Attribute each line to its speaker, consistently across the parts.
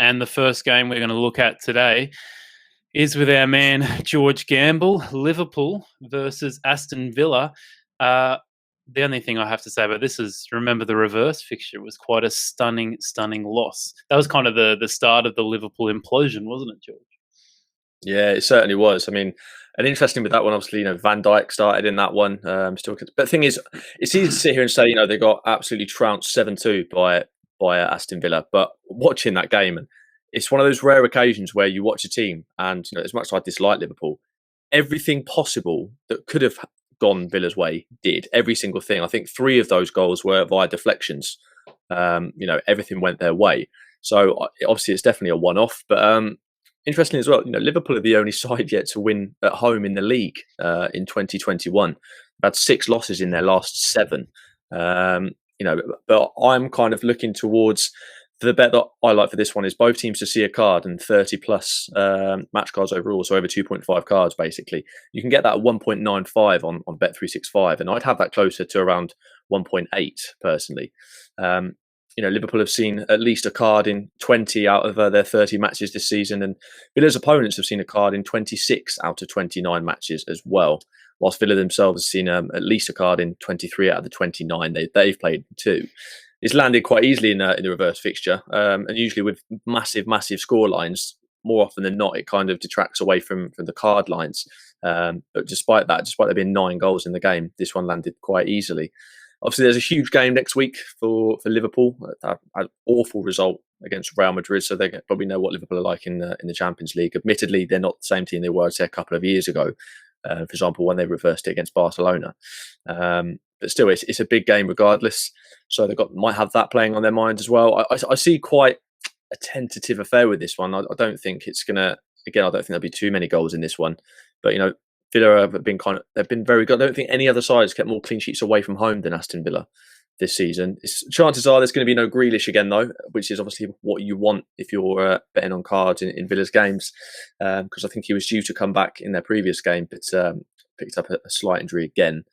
Speaker 1: And the first game we're going to look at today is with our man George Gamble, Liverpool versus Aston Villa. The only thing I have to say about this is, remember, the reverse fixture was quite a stunning loss. That was kind of the start of the Liverpool implosion, wasn't it, George?
Speaker 2: Yeah, it certainly was. I mean, and interesting with that one, obviously, Van Dijk started in that one. But the thing is, it's easy to sit here and say, they got absolutely trounced 7-2 by Aston Villa. But watching that game, and it's one of those rare occasions where you watch a team, and as much as I dislike Liverpool, everything possible that could have gone Villa's way did. Every single thing. I think 3 of those goals were via deflections. Everything went their way. So obviously, it's definitely a one-off. But interestingly as well, Liverpool are the only side yet to win at home in the league in 2021. They've had 6 losses in their last 7. But I'm kind of looking towards the bet that I like for this one is both teams to see a card and 30 plus match cards overall, so over 2.5 cards basically. You can get that at 1.95 on Bet365, and I'd have that closer to around 1.8 personally. Liverpool have seen at least a card in 20 out of their 30 matches this season, and Villa's opponents have seen a card in 26 out of 29 matches as well, whilst Villa themselves have seen at least a card in 23 out of the 29 they've played too. It's landed quite easily in the reverse fixture, and usually with massive score lines, more often than not, it kind of detracts away from the card lines. But despite there being 9 goals in the game, this one landed quite easily. Obviously, there's a huge game next week for Liverpool. An awful result against Real Madrid, so they probably know what Liverpool are like in the Champions League. Admittedly, they're not the same team they were, say, a couple of years ago. For example, when they reversed it against Barcelona. But still, it's a big game regardless. So they might have that playing on their mind as well. I see quite a tentative affair with this one. I don't think it's gonna. Again, I don't think there'll be too many goals in this one. But Villa have been they've been very good. I don't think any other side has kept more clean sheets away from home than Aston Villa this season. Chances are there's going to be no Grealish again though, which is obviously what you want if you're betting on cards in Villa's games, because I think he was due to come back in their previous game, but picked up a slight injury again.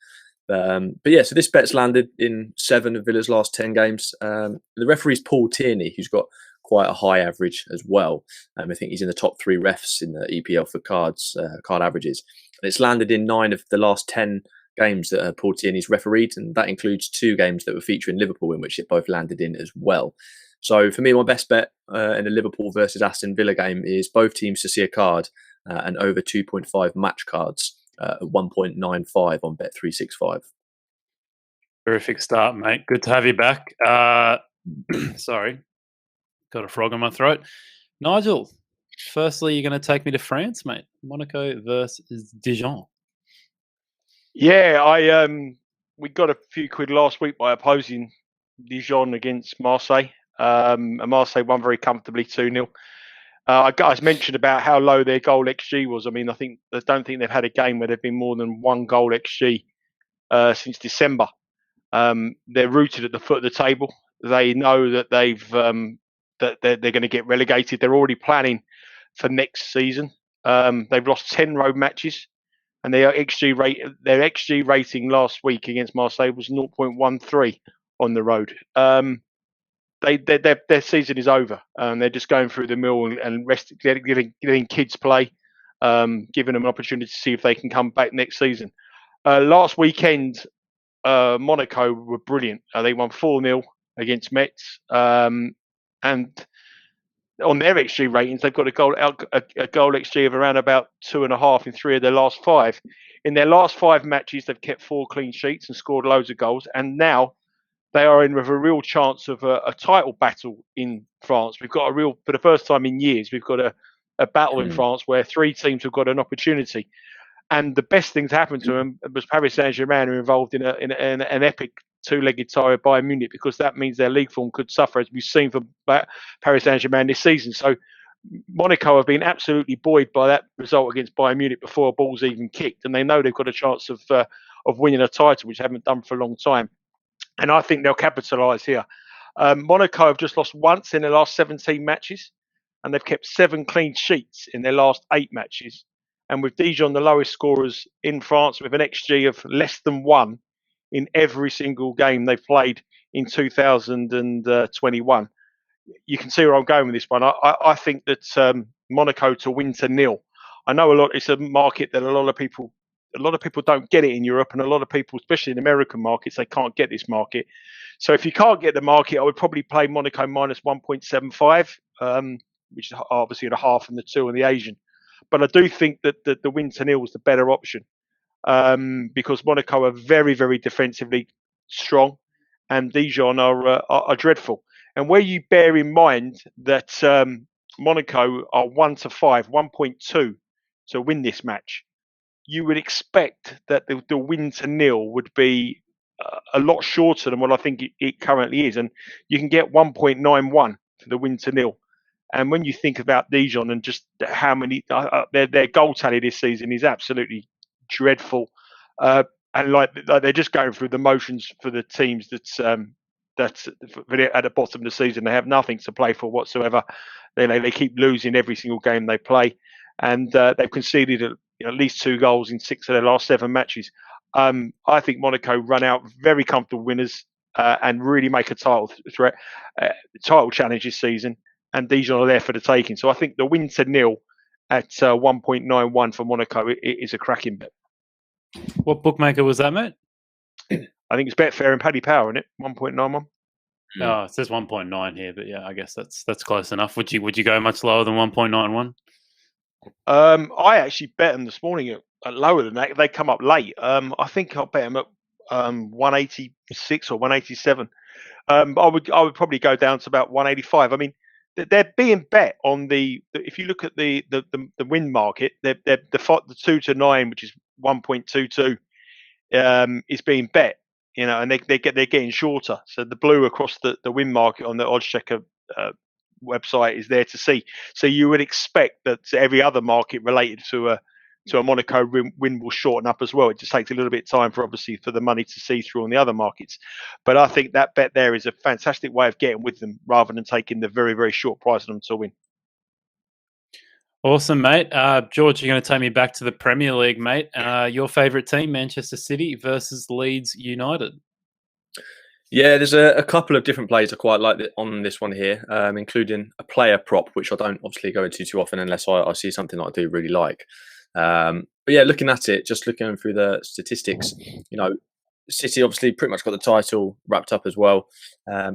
Speaker 2: But yeah, so this bet's landed in 7 of Villa's last 10 games. The referee's Paul Tierney, who's got quite a high average as well. I think he's in the top 3 refs in the EPL for card averages. And it's landed in 9 of the last 10 games that Paul Tierney's refereed, and that includes 2 games that were featuring Liverpool in which it both landed in as well. So for me, my best bet in the Liverpool versus Aston Villa game is both teams to see a card and over 2.5 match cards at 1.95 on Bet365.
Speaker 1: Terrific start, mate. Good to have you back. Sorry, got a frog in my throat. Nigel, firstly, you're going to take me to France, mate. Monaco versus Dijon.
Speaker 3: Yeah, we got a few quid last week by opposing Dijon against Marseille. And Marseille won very comfortably 2-0. I mentioned about how low their goal XG was. I mean, I don't think they've had a game where they've been more than 1 goal XG since December. They're rooted at the foot of the table. They know that that they're going to get relegated. They're already planning for next season. They've lost 10 road matches, and their XG rating last week against Marseille was 0.13 on the road. Their season is over. They're just going through the mill and giving kids play, giving them an opportunity to see if they can come back next season. Last weekend, Monaco were brilliant. They won 4-0 against Metz, and on their XG ratings, they've got a goal XG of around about 2.5 in 3 of their last 5. In their last 5 matches, they've kept 4 clean sheets and scored loads of goals, and now they are in with a real chance of a title battle in France. We've got for the first time in years, we've got a battle in France where 3 teams have got an opportunity. And the best thing to happen to them was Paris Saint-Germain are involved in an epic 2-legged tie with Bayern Munich, because that means their league form could suffer, as we've seen from Paris Saint-Germain this season. So Monaco have been absolutely buoyed by that result against Bayern Munich before a ball's even kicked, and they know they've got a chance of winning a title, which they haven't done for a long time. And I think they'll capitalise here. Monaco have just lost once in their last 17 matches, and they've kept 7 clean sheets in their last 8 matches. And with Dijon, the lowest scorers in France, with an XG of less than 1 in every single game they've played in 2021. you can see where I'm going with this one. I think that Monaco to win to 0. I know it's a market that a lot of people don't get it in Europe, and a lot of people, especially in American markets, they can't get this market. So if you can't get the market, I would probably play Monaco minus 1.75, which is obviously the half and the 2 and the Asian. But I do think that the win to 0 is the better option, because Monaco are very, very defensively strong, and Dijon are dreadful. And where you bear in mind that Monaco are 1-5, 1.2 to win this match, you would expect that the win to 0 would be a lot shorter than what I think it currently is. And you can get 1.91 for the win to 0. And when you think about Dijon and just how many their goal tally this season is absolutely dreadful, and like they're just going through the motions for the teams that's at the bottom of the season. They have nothing to play for whatsoever. They keep losing every single game they play, and they've conceded at least 2 goals in 6 of their last 7 matches. I think Monaco run out very comfortable winners and really make a title challenge this season. And Dijon are there for the taking. So I think the win to 0 at 1.91 for Monaco is a cracking bet.
Speaker 1: What bookmaker was that, mate?
Speaker 3: I think it's Betfair and Paddy Power, isn't it? 1.91.
Speaker 1: Oh, it says 1.9 here, but yeah, I guess that's close enough. Would you go much lower than 1.91?
Speaker 3: I actually bet them this morning at lower than that. They come up late. I think I'll bet them at 186 or 187. I would probably go down to about 185. I mean, they're being bet on if you look at the win market, the 2 to 9, which is 1.22, is being bet, and they're getting shorter. So the blue across the win market on the oddschecker website is there to see. So you would expect that every other market related to a Monaco win will shorten up as well. It just takes a little bit of time for the money to see through on the other markets. But I think that bet there is a fantastic way of getting with them rather than taking the very, very short price on them to win.
Speaker 1: Awesome, mate. George, you're going to take me back to the Premier League, mate. Your favourite team, Manchester City versus Leeds United.
Speaker 2: Yeah, there's a couple of different plays I quite like on this one here, including a player prop, which I don't obviously go into too often unless I see something that I do really like. But yeah, looking at it, just looking through the statistics, City obviously pretty much got the title wrapped up as well.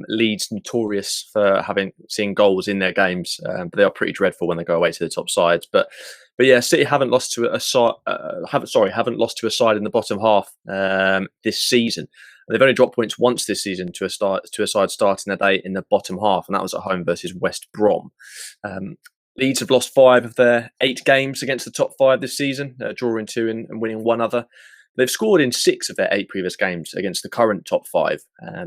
Speaker 2: Leeds notorious for seeing goals in their games, but they are pretty dreadful when they go away to the top sides. But yeah, City haven't lost to a side. Haven't lost to a side in the bottom half this season. They've only dropped points once this season to a side starting their day in the bottom half, and that was at home versus West Brom. Leeds have lost 5 of their 8 games against the top 5 this season, drawing 2 and winning 1 other. They've scored in 6 of their 8 previous games against the current top 5.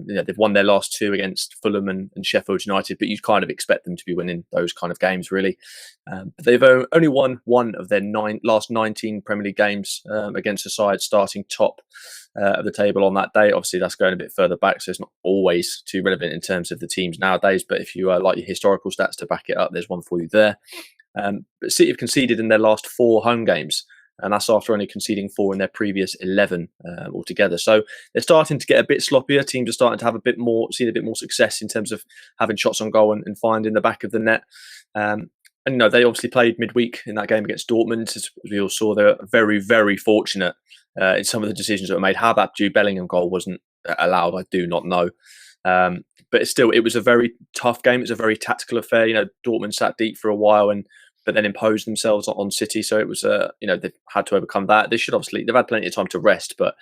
Speaker 2: They've won their last 2 against Fulham and Sheffield United, but you kind of expect them to be winning those kind of games, really. But they've only won 1 of their last 19 Premier League games against a side starting top of the table on that day. Obviously, that's going a bit further back, so it's not always too relevant in terms of the teams nowadays. But if you like your historical stats to back it up, there's one for you there. But City have conceded in their last 4 home games, and that's after only conceding 4 in their previous 11 altogether. So they're starting to get a bit sloppier. Teams are starting to have seeing a bit more success in terms of having shots on goal and finding the back of the net. And they obviously played midweek in that game against Dortmund. As we all saw, they're very, very fortunate in some of the decisions that were made. How that Jude Bellingham goal wasn't allowed, I do not know. But it was a very tough game. It was a very tactical affair. Dortmund sat deep for a while but then imposed themselves on City. So it was, they've had to overcome that. They've had plenty of time to rest, but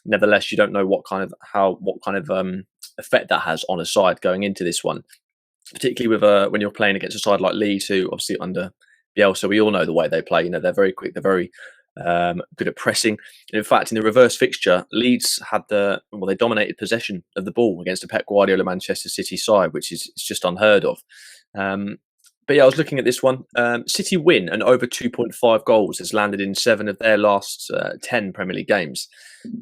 Speaker 2: nevertheless, you don't know what kind of effect that has on a side going into this one, particularly with when you're playing against a side like Leeds, who obviously under Bielsa, we all know the way they play. They're very quick. They're very good at pressing. And in fact, in the reverse fixture, Leeds had they dominated possession of the ball against a Pep Guardiola Manchester City side, which is just unheard of. But yeah, I was looking at this one. City win and over 2.5 goals has landed in 7 of their last 10 Premier League games.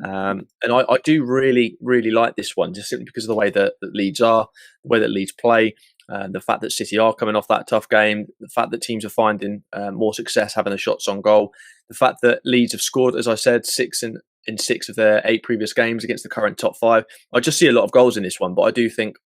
Speaker 2: And I do really, really like this one, just simply because of the way that Leeds are, the way that Leeds play, the fact that City are coming off that tough game, the fact that teams are finding more success having the shots on goal, the fact that Leeds have scored, as I said, 6 in 6 of their 8 previous games against the current top 5. I just see a lot of goals in this one, but I do think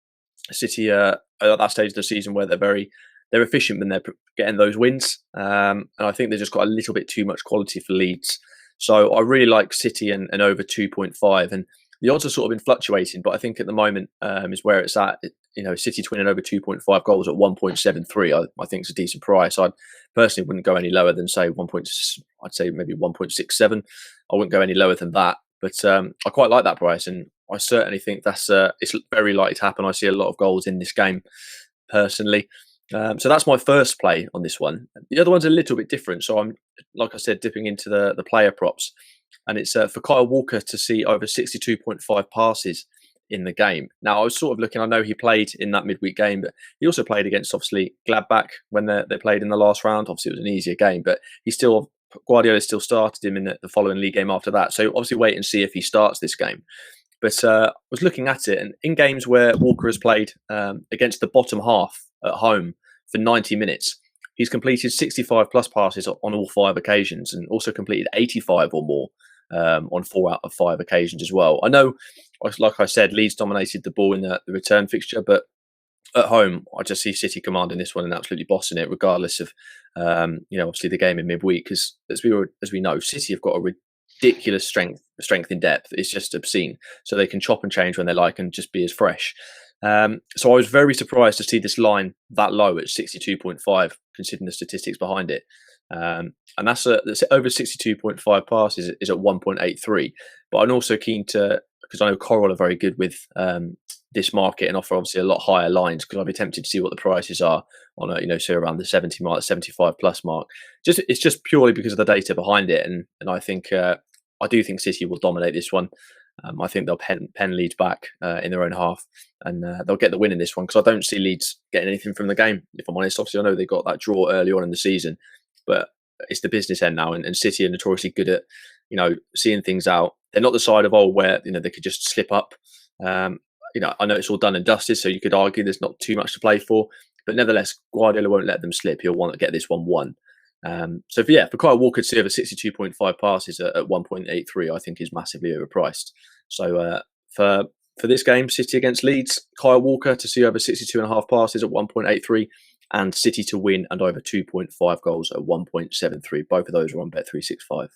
Speaker 2: City are at that stage of the season where they're efficient when they're getting those wins. And I think they've just got a little bit too much quality for Leeds. So I really like City and over 2.5. And the odds are sort of been fluctuating, but I think at the moment is where it's at. City to win over 2.5 goals at 1.73, I think is a decent price. I personally wouldn't go any lower than say I'd say maybe 1.67. I wouldn't go any lower than that, but I quite like that price, and I certainly think it's very likely to happen. I see a lot of goals in this game personally. So that's my first play on this one. The other one's a little bit different. So I'm, like I said, dipping into the player props, and it's for Kyle Walker to see over 62.5 passes in the game. Now, I was sort of looking, I know he played in that midweek game, but he also played against, obviously, Gladbach when they played in the last round. Obviously, it was an easier game, but Guardiola still started him in the following league game after that. So obviously wait and see if he starts this game. But I was looking at it, and in games where Walker has played against the bottom half at home for 90 minutes, he's completed 65 plus passes on all 5 occasions, and also completed 85 or more on 4 out of 5 occasions as well. I know, like I said, Leeds dominated the ball in the return fixture, but at home, I just see City commanding this one and absolutely bossing it, regardless of obviously the game in midweek. Because as we know, City have got a ridiculous strength in depth. It's just obscene. So they can chop and change when they like and just be as fresh. So I was very surprised to see this line that low at 62.5, considering the statistics behind it. And that's over 62.5 passes is at 1.83. But I'm also keen to, because I know Coral are very good with this market and offer obviously a lot higher lines, because I'd be tempted to see what the prices are on say around the 70 mark, 75 plus mark. It's just purely because of the data behind it, and I think I do think City will dominate this one. I think they'll pen Leeds back in their own half, and they'll get the win in this one, because I don't see Leeds getting anything from the game, if I'm honest. Obviously, I know they got that draw early on in the season, but it's the business end now, and City are notoriously good at seeing things out. They're not the side of old where they could just slip up. I know it's all done and dusted, so you could argue there's not too much to play for, but nevertheless, Guardiola won't let them slip. He'll want to get this one won. For Kyle Walker to see over 62.5 passes at 1.83, I think is massively overpriced. So for this game, City against Leeds, Kyle Walker to see over 62.5 passes at 1.83, and City to win and over 2.5 goals at 1.73. Both of those are on Bet365.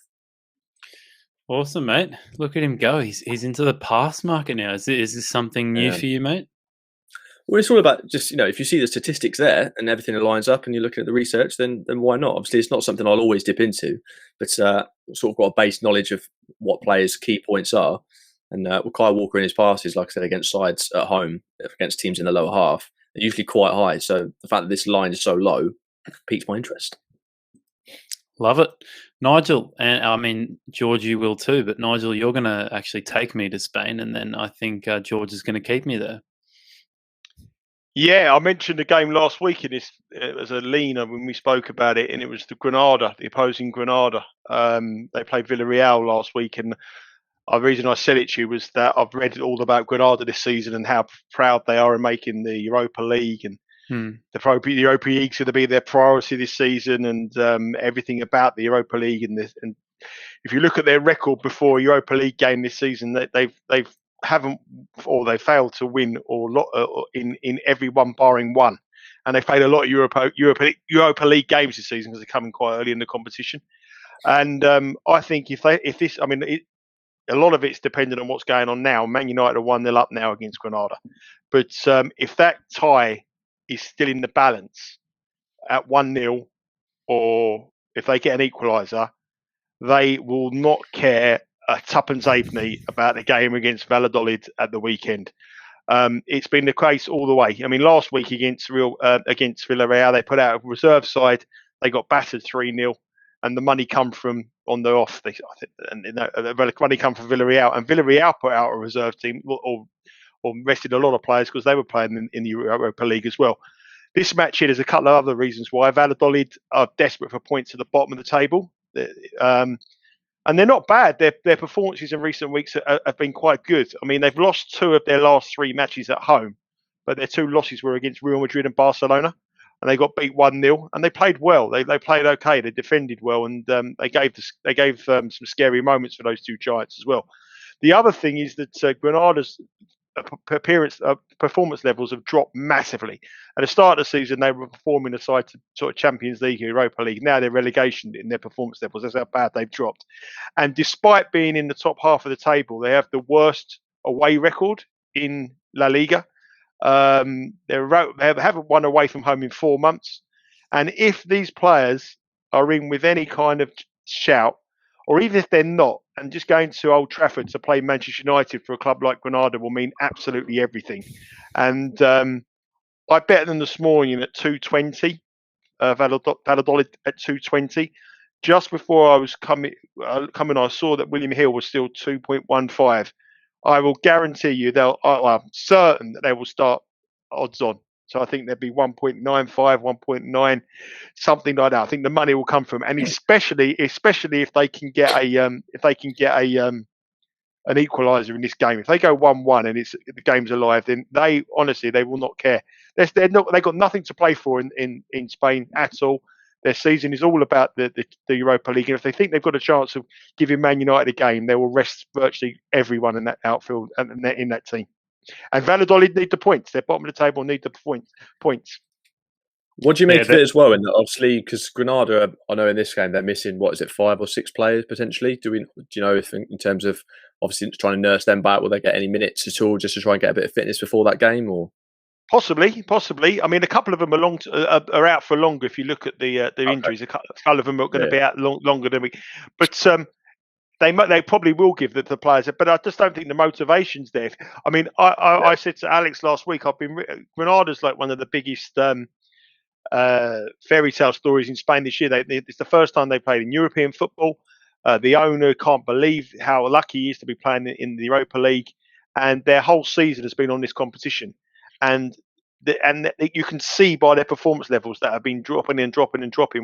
Speaker 1: Awesome, mate. Look at him go. He's into the pass market now. Is this something new for you, mate?
Speaker 2: Well, it's all about just, if you see the statistics there and everything lines up and you're looking at the research, then why not? Obviously, it's not something I'll always dip into, but sort of got a base knowledge of what players' key points are. And Kyle Walker in his passes, like I said, against sides at home, against teams in the lower half, are usually quite high. So the fact that this line is so low piques my interest.
Speaker 1: Love it. Nigel, and I mean, George, you will too, but Nigel, you're going to actually take me to Spain, and then I think George is going to keep me there.
Speaker 3: Yeah, I mentioned the game last week in this as a leaner when we spoke about it, and it was the opposing Granada. They played Villarreal last week, and the reason I said it to you was that I've read all about Granada this season and how proud they are in making the Europa League, and the Europa League is going to be their priority this season, and everything about the Europa League. And if you look at their record before a Europa League game this season, they failed to win in every one barring one, and they played a lot of Europa League games this season because they're coming quite early in the competition. And I think a lot of it's dependent on what's going on now. Man United are 1-0 up now against Granada, but if that tie is still in the balance at 1-0, or if they get an equaliser, they will not care a tuppence halfpenny about the game against Valladolid at the weekend. It's been the case all the way. I mean, last week against Villarreal, they put out a reserve side. They got battered 3-0, and the money come from on the off. The money come from Villarreal, and Villarreal put out a reserve team or rested a lot of players because they were playing in the Europa League as well. This match here, there's a couple of other reasons why. Valladolid are desperate for points at the bottom of the table. And they're not bad. Their performances in recent weeks have been quite good. I mean, they've lost 2 of their last 3 matches at home, but their 2 losses were against Real Madrid and Barcelona, and they got beat 1-0. And they played well. They played okay. They defended well, and they gave some scary moments for those 2 giants as well. The other thing is that Granada's performance levels have dropped massively. At the start of the season, they were performing aside to sort of Champions League, Europa League. Now they're relegation in their performance levels. That's how bad they've dropped. And despite being in the top half of the table, they have the worst away record in La Liga. They haven't won away from home in 4 months. And if these players are in with any kind of shout, or even if they're not, and just going to Old Trafford to play Manchester United for a club like Granada will mean absolutely everything. And I bet them this morning at 220, Valladolid at 220. Just before I was coming, I saw that William Hill was still 2.15. I will guarantee you I'm certain that they will start odds on. So I think there'd be 1.95, 1.9, something like that. I think the money will come from, and especially if they can get an equaliser in this game. If they go 1-1 and the game's alive, then they will not care. They've got nothing to play for in Spain at all. Their season is all about the Europa League, and if they think they've got a chance of giving Man United a game, they will rest virtually everyone in that outfield and in that team. And Valladolid need the points. They're bottom of the table, need the points.
Speaker 2: What do you make of it as well? And obviously, because Granada, I know in this game they're missing 5 or 6 players potentially. Do you know if in terms of obviously trying to nurse them back, will they get any minutes at all just to try and get a bit of fitness before that game? Or
Speaker 3: possibly. I mean, a couple of them are out for longer. If you look at the injuries, a couple of them are going to be out longer than we. But they probably will give the players it, but I just don't think the motivation's there. I mean, I said to Alex last week, Granada's like one of the biggest fairy tale stories in Spain this year. It's the first time they played in European football. The owner can't believe how lucky he is to be playing in the Europa League, and their whole season has been on this competition. And you can see by their performance levels that have been dropping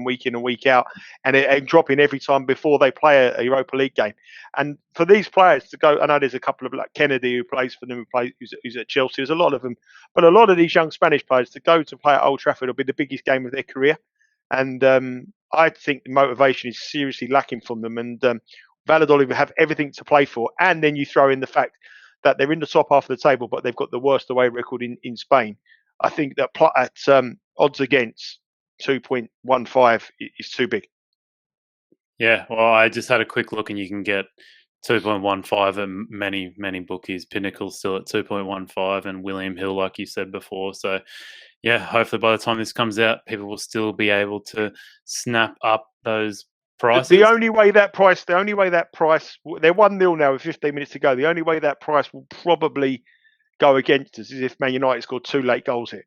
Speaker 3: week in and week out, and dropping every time before they play a Europa League game. And for these players to go, I know there's a couple of like Kennedy who plays for them, who's at Chelsea. There's a lot of them, but a lot of these young Spanish players to go to play at Old Trafford will be the biggest game of their career. And I think the motivation is seriously lacking from them. And Valladolid have everything to play for, and then you throw in the fact that they're in the top half of the table, but they've got the worst away record in Spain. I think that at odds against 2.15 is too big.
Speaker 1: Yeah, well, I just had a quick look, and you can get 2.15 at many bookies. Pinnacle's still at 2.15, and William Hill, like you said before. So, yeah, hopefully by the time this comes out, people will still be able to snap up those prices.
Speaker 3: The only way that price, they're 1-0 now with 15 minutes to go. The only way that price will probably go against us is if Man United scored 2 late goals here.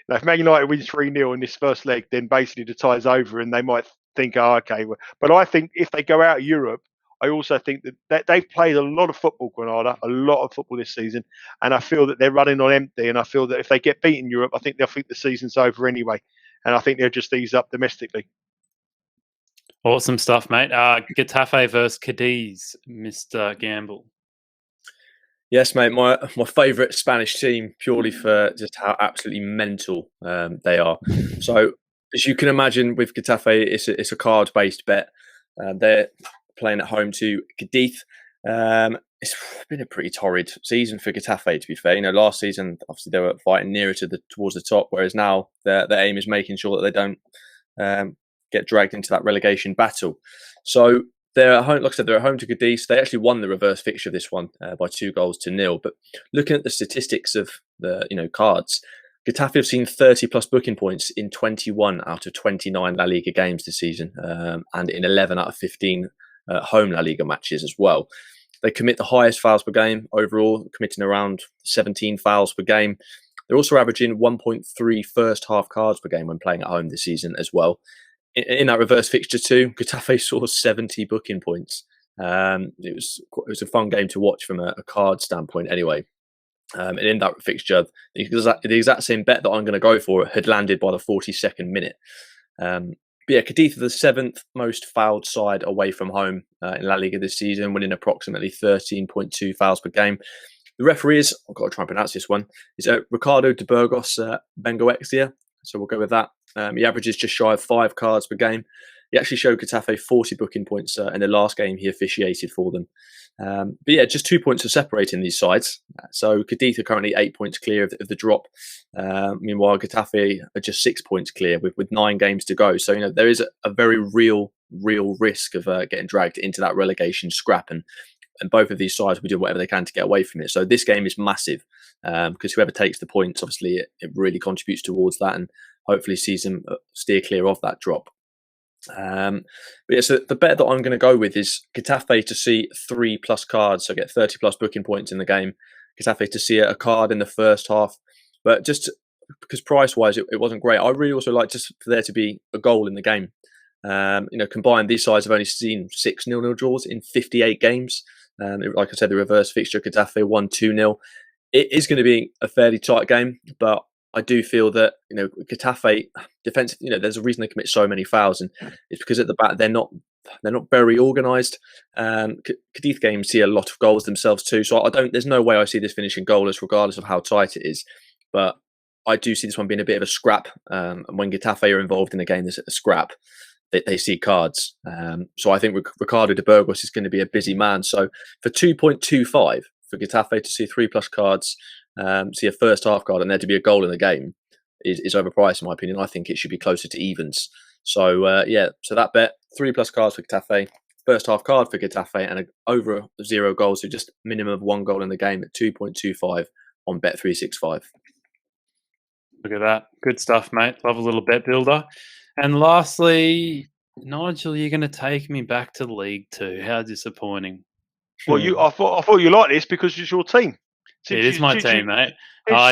Speaker 3: Now, if Man United wins 3-0 in this first leg, then basically the tie's over, and they might think, okay. But I think if they go out of Europe, I also think that they've played a lot of football, Granada, a lot of football this season, and I feel that they're running on empty, and I feel that if they get beaten in Europe, I think they'll think the season's over anyway, and I think they'll just ease up domestically.
Speaker 1: Awesome stuff, mate. Getafe versus Cadiz, Mr. Gamble.
Speaker 2: Yes, mate. My favourite Spanish team, purely for just how absolutely mental they are. So, as you can imagine, with Getafe, it's a card-based bet. They're playing at home to Cadiz. It's been a pretty torrid season for Getafe, to be fair. Last season, obviously, they were fighting nearer towards the top, whereas now their aim is making sure that they don't get dragged into that relegation battle. So they're at home. Like I said, they're at home to Cadiz. They actually won the reverse fixture of this one by 2-0. But looking at the statistics of the cards, Getafe have seen 30 plus booking points in 21 out of 29 La Liga games this season, and in 11 out of 15 home La Liga matches as well. They commit the highest fouls per game overall, committing around 17 fouls per game. They're also averaging 1.3 first half cards per game when playing at home this season as well. In that reverse fixture too, Getafe saw 70 booking points. It was a fun game to watch from a card standpoint anyway. And in that fixture, the exact same bet that I'm going to go for had landed by the 42nd minute. But yeah, Cadiz are the 7th most fouled side away from home in La Liga this season, winning approximately 13.2 fouls per game. The referee is, I've got to try and pronounce this one, is Ricardo de Burgos Bengoexia. So we'll go with that. He averages just shy of 5 cards per game. He actually showed Getafe 40 booking points in the last game he officiated for them. But yeah, just 2 points are separating these sides. So Cadiz are currently 8 points clear of the drop. Meanwhile, Getafe are just 6 points clear with 9 games to go. So, there is a very real risk of getting dragged into that relegation scrap. And both of these sides will do whatever they can to get away from it. So this game is massive because whoever takes the points, obviously, it really contributes towards that and hopefully sees them steer clear of that drop. But yeah, so the bet that I'm going to go with is Getafe to see 3+ cards, so get 30+ booking points in the game. Getafe to see a card in the first half, but just because price-wise it wasn't great. I really also like just for there to be a goal in the game. Combined, these sides have only seen 6 0-0 draws in 58 games. Like I said, the reverse fixture, Getafe won 2-0. It is going to be a fairly tight game, but I do feel that Getafe defensive. There's a reason they commit so many fouls, and it's because at the back they're not very organised. Cadiz games see a lot of goals themselves too, so there's no way I see this finishing goalless, regardless of how tight it is. But I do see this one being a bit of a scrap. And when Getafe are involved in a game that's a scrap, they see cards. So I think Ricardo de Burgos is going to be a busy man. So for 2.25 for Getafe to see 3+ cards, see a first half card and there to be a goal in the game is overpriced in my opinion. I think it should be closer to evens. So so that bet, 3+ cards for Getafe, first half card for Getafe, and over 0 goals, so just minimum of 1 goal in the game at 2.25 on Bet365.
Speaker 1: Look at that. Good stuff, mate. Love a little bet builder. And lastly, Nigel, you're going to take me back to League 2. How disappointing.
Speaker 3: Well, I thought you liked this because it's your team.
Speaker 1: It is my team, mate.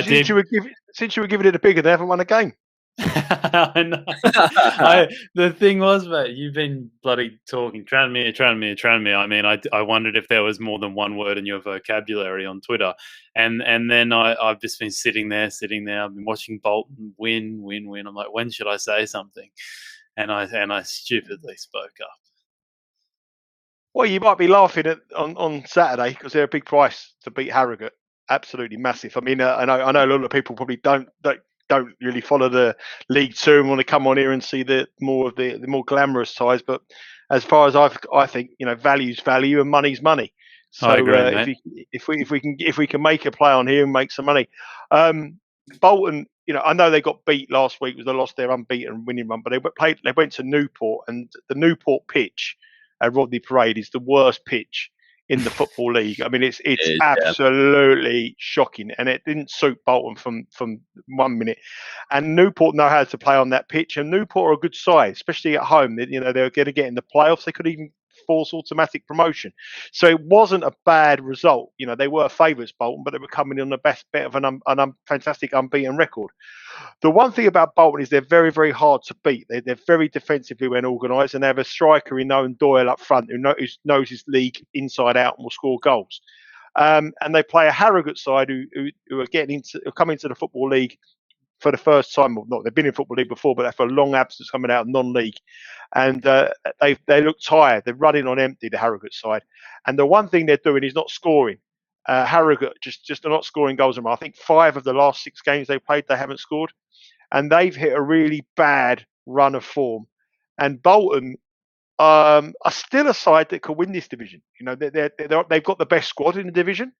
Speaker 3: Since you were giving it a bigger, they haven't won a game.
Speaker 1: I know. The thing was, mate, you've been bloody talking, Tranmere. I mean, I wondered if there was more than one word in your vocabulary on Twitter. And then I've just been sitting there. I've been watching Bolton win. I'm like, when should I say something? And I stupidly spoke up.
Speaker 3: Well, you might be laughing on Saturday because they're a big price to beat Harrogate. Absolutely massive. I mean, I know a lot of people probably don't really follow the League 2 and want to come on here and see the more glamorous sides. But as far as I think, value's value and money's money. So
Speaker 1: I agree,
Speaker 3: if we can make a play on here and make some money, Bolton. I know they got beat last week. They lost their unbeaten winning run, but they went to Newport, and the Newport pitch at Rodney Parade is the worst pitch in the Football League. I mean, it's absolutely shocking, and it didn't suit Bolton from 1 minute. And Newport know how to play on that pitch, and Newport are a good side, especially at home. They're going to get in the playoffs. They could even force automatic promotion. So it wasn't a bad result. They were favourites, Bolton, but they were coming on the best bit of an fantastic unbeaten record. The one thing about Bolton is they're very, very hard to beat. They're very defensively well organised, and they have a striker in Owen Doyle up front who knows his league inside out and will score goals. And they play a Harrogate side who are coming to the Football League for the first time. Well, not they've been in Football League before, but for a long absence coming out of non-league, and they look tired. They're running on empty, the Harrogate side, and the one thing they're doing is not scoring. Harrogate just are not scoring goals. I think 5 of the last 6 games they played, they haven't scored, and they've hit a really bad run of form. And Bolton are still a side that could win this division. They've got the best squad in the division.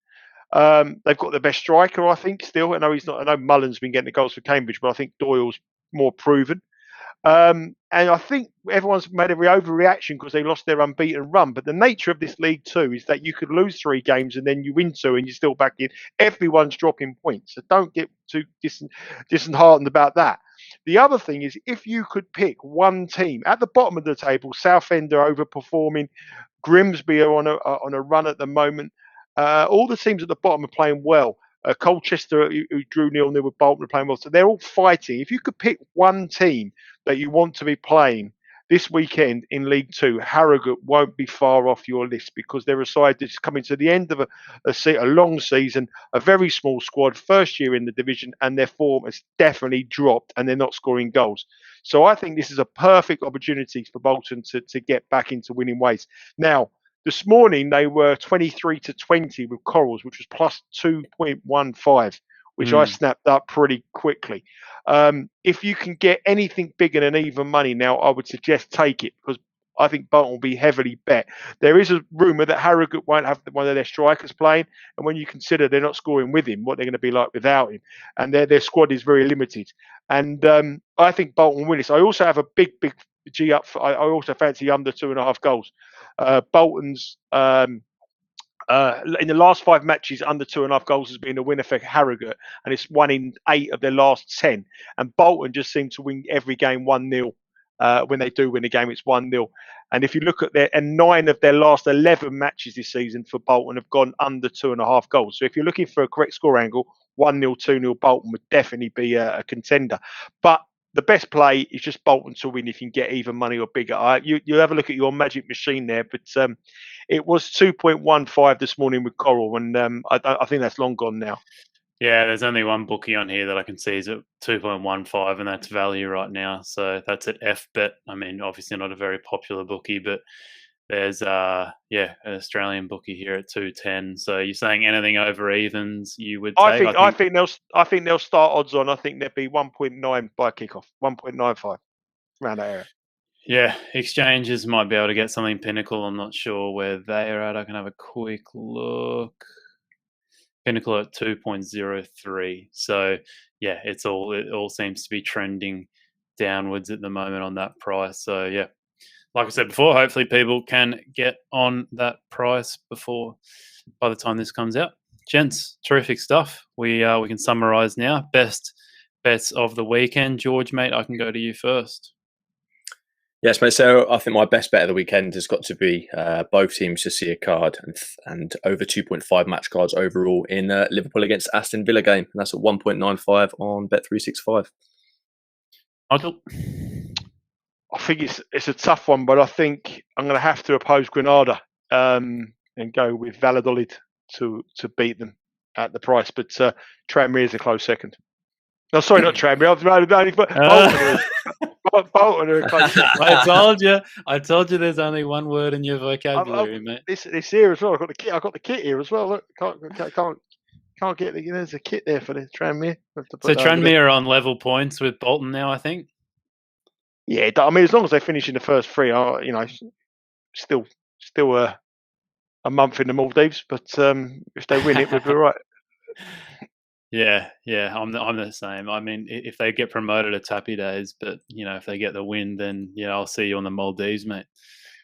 Speaker 3: They've got the best striker, I think. Still, I know Mullen's been getting the goals for Cambridge, but I think Doyle's more proven. And I think everyone's made a overreaction because they lost their unbeaten run. But the nature of this League 2 is that you could lose 3 games and then you win 2 and you're still back in. Everyone's dropping points. So don't get too disheartened about that. The other thing is, if you could pick one team at the bottom of the table, Southend are overperforming, Grimsby are on a run at the moment. All the teams at the bottom are playing well. Colchester, who drew 0-0 with Bolton, are playing well. So they're all fighting. If you could pick one team that you want to be playing this weekend in League 2, Harrogate won't be far off your list because they're a side that's coming to the end of a long season, a very small squad, first year in the division, and their form has definitely dropped and they're not scoring goals. So I think this is a perfect opportunity for Bolton to get back into winning ways. Now, this morning, they were 23-20 with Corals, which was plus 2.15 which I snapped up pretty quickly. If you can get anything bigger than even money now, I would suggest take it, because I think Bolton will be heavily bet. There is a rumour that Harrogate won't have one of their strikers playing, and when you consider they're not scoring with him, what they're going to be like without him, and their squad is very limited. And I think Bolton will win this. I also have a big G up. I also fancy under 2.5 goals. Bolton's in the last 5 matches, under 2.5 goals has been a winner for Harrogate, and it's 1 in 8 of their last 10. And Bolton just seem to win every game 1-0. When they do win a game, it's 1-0. And if you look at 9 of their last 11 matches this season for Bolton have gone under 2.5 goals. So if you're looking for a correct score angle, 1-0, 2-0 Bolton would definitely be a contender. But the best play is just Bolton to win if you can get even money or bigger. You have a look at your magic machine there, but it was 2.15 this morning with Coral, and I think that's long gone now.
Speaker 1: Yeah, there's only one bookie on here that I can see is at 2.15, and that's value right now. So that's at FBet. I mean, obviously not a very popular bookie, but there's an Australian bookie here at 2.10. So you're saying anything over evens you would take?
Speaker 3: I think they'll start odds on. I think there'd be 1.9 by kickoff, 1.95 around that area.
Speaker 1: Yeah, exchanges might be able to get something Pinnacle. I'm not sure where they are at. I can have a quick look. Pinnacle at 2.03. So yeah, it all seems to be trending downwards at the moment on that price. So yeah, like I said before, hopefully people can get on that price by the time this comes out. Gents, terrific stuff. We can summarise now. Best bets of the weekend. George, mate, I can go to you first.
Speaker 2: Yes, mate. So I think my best bet of the weekend has got to be both teams to see a card and over 2.5 match cards overall in Liverpool against Aston Villa game. And that's at 1.95 on Bet365.
Speaker 1: Michael?
Speaker 3: I think it's a tough one, but I think I'm going to have to oppose Granada and go with Valladolid to beat them at the price. But Trademate is a close second. No, sorry, not Trademate. Bolton are a close second.
Speaker 1: I told you there's only one word in your vocabulary, mate.
Speaker 3: This here as well. I've got the kit here as well. Look, can't get there's a kit there for the Tranmere.
Speaker 1: So Tranmere are on level points with Bolton now, I think.
Speaker 3: Yeah, I mean, as long as they finish in the first 3, still a month in the Maldives. But if they win it, we'll be right.
Speaker 1: Yeah, I'm the same. I mean, if they get promoted, it's happy days. But if they get the win, then I'll see you on the Maldives, mate.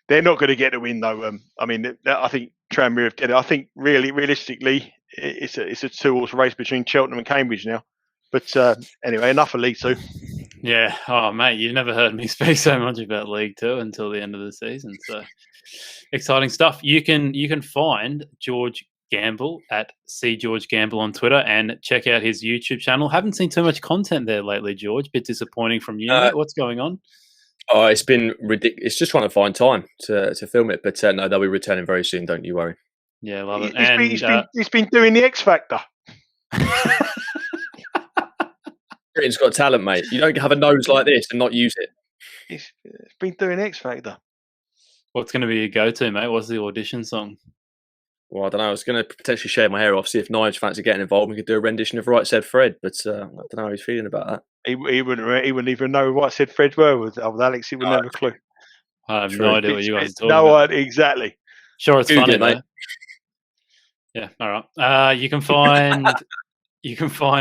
Speaker 3: They're not going to get the win though. I mean, I think Tranmere have get it. I think realistically, it's a 2-horse race between Cheltenham and Cambridge now. But anyway, enough of League 2.
Speaker 1: Yeah. Oh, mate, you've never heard me speak so much about League 2 until the end of the season. So exciting stuff. You can find George Gamble at @CGeorgeGamble on Twitter and check out his YouTube channel. Haven't seen too much content there lately, George. Bit disappointing from you, mate. What's going on?
Speaker 2: Oh, it's been ridiculous. It's just trying to find time to film it, but no, they'll be returning very soon. Don't you worry.
Speaker 1: Yeah, love it.
Speaker 3: He's been doing the X Factor.
Speaker 2: Britain's got talent, mate. You don't have a nose like this and not use it.
Speaker 3: He's been doing X Factor.
Speaker 1: What's going to be your go-to, mate? What's the audition song?
Speaker 2: Well, I don't know. I was going to potentially shave my hair off, see if Nige fancy getting involved. We could do a rendition of Right Said Fred, but I don't know how he's feeling about that.
Speaker 3: He wouldn't even know Right Said Fred were with Alex. He wouldn't have a clue.
Speaker 1: I have no idea what you guys are talking about.
Speaker 3: No idea, exactly.
Speaker 1: Sure, it's funny,
Speaker 2: mate.
Speaker 1: Yeah, all right. You can find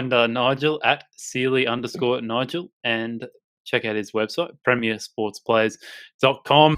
Speaker 1: Nigel at Sealy_Nigel and check out his website, premiersportsplayers.com.